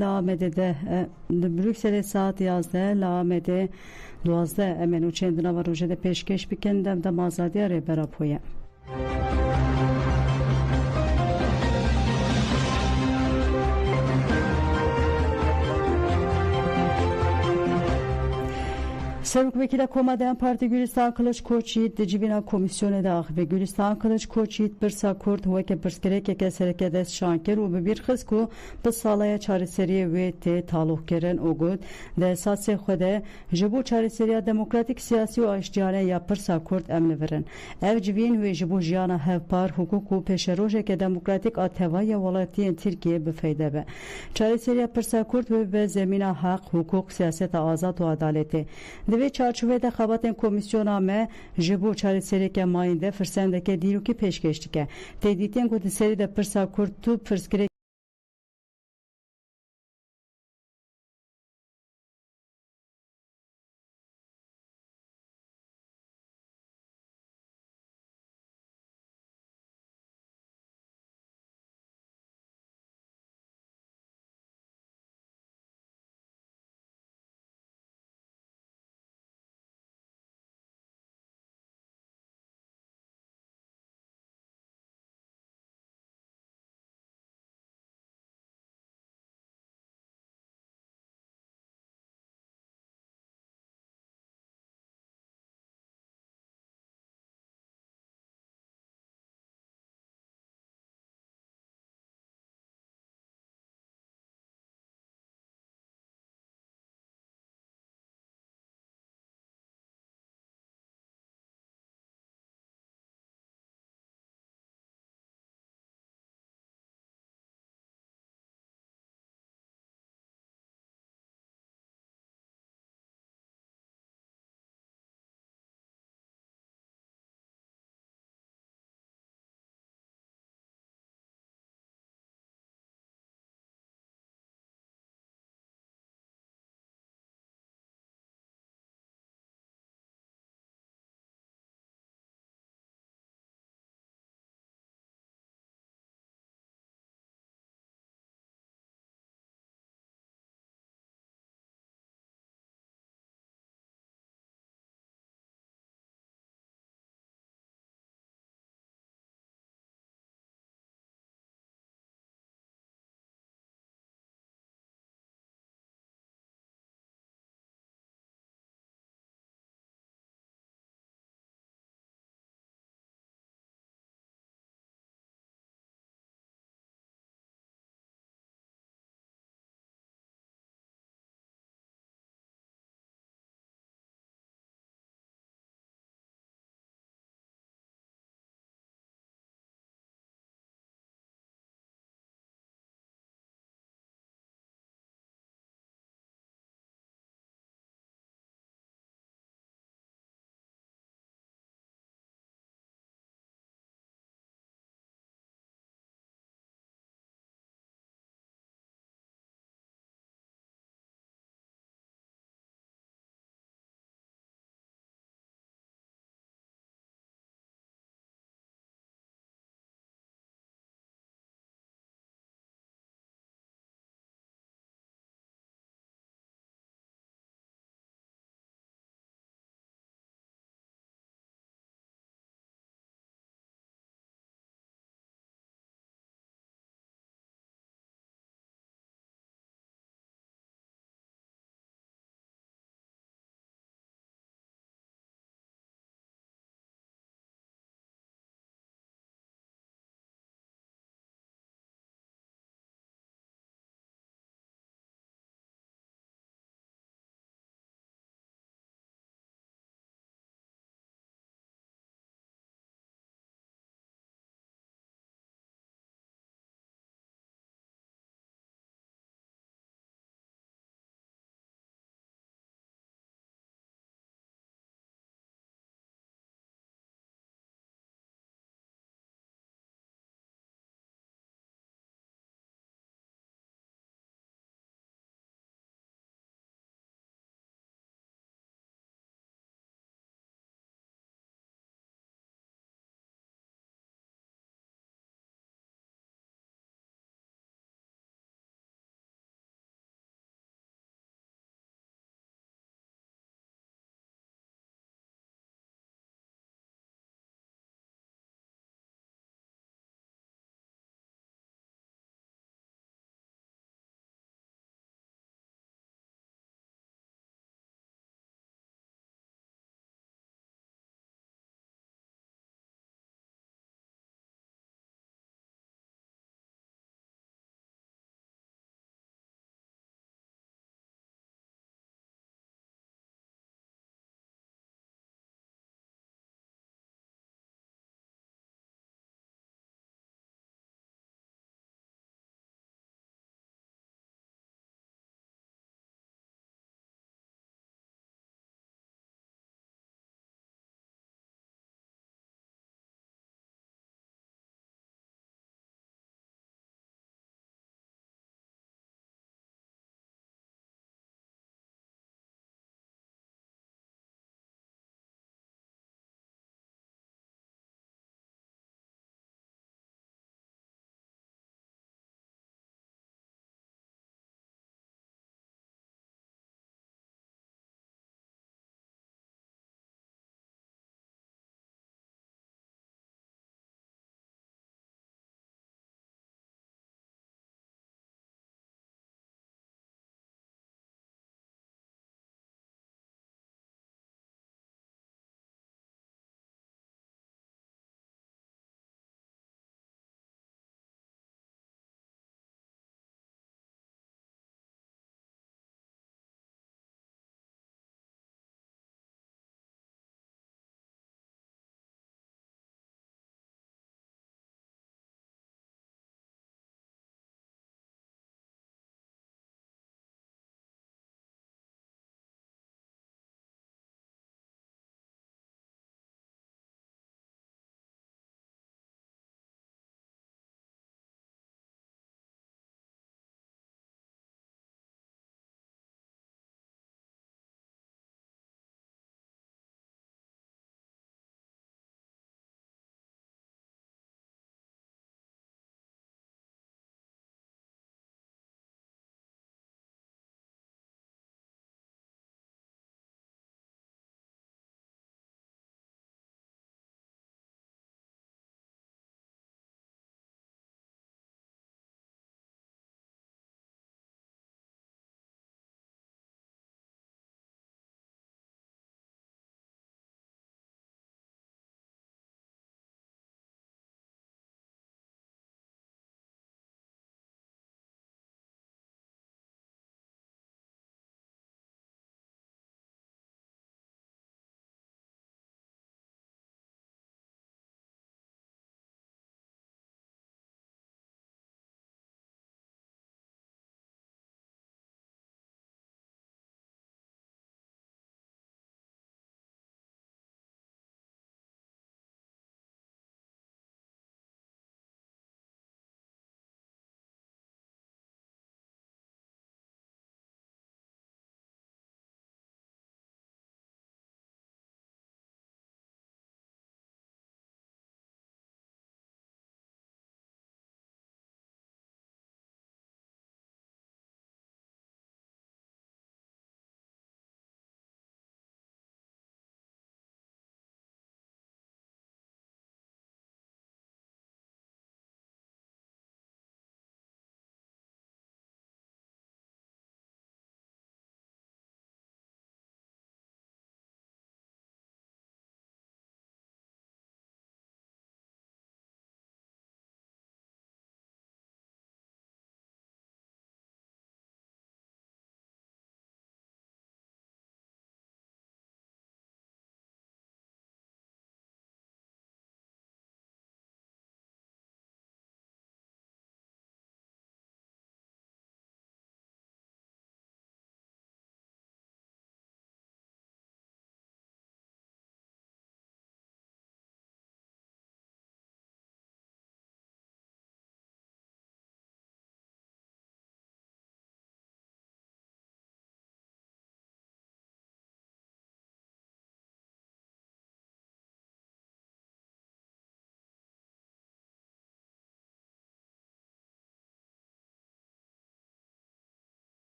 لامده ده بروکسل ساعت 11 لامده 12 امنو چندنا و روژه ده پیشکش بکندم ده مازادی ره براپویه سرک وکیل کمدان پارتی گلستان کلش کوچید دجیبینا کمیسیون داغ و گلستان کلش کوچید برسا کرد هو که برسکره که سرکه دست شانکر و ببیر خسکو به سالای چار سری ویت تعلق کردن اوگود ده اساس خوده جبو چار سری دموکراتیک سیاسی و اشتیانه یا برسا کرد امن ورن او جوین و جبو جیانا هفپار حقوق و پیشروژه که دموکراتیک آتوای ولایتی ترکیه بفیده به چار سری برسا کرد و به زمین حق حقوق سیاست آزاد و عدالت دوی چارچوبه ده خباتن کمیسیون آمه جبو چار سری که ماینده فرسنده که دیروکی پیشکشتی که تیدیتین گوده سری ده پرسا کرد تو پرسکره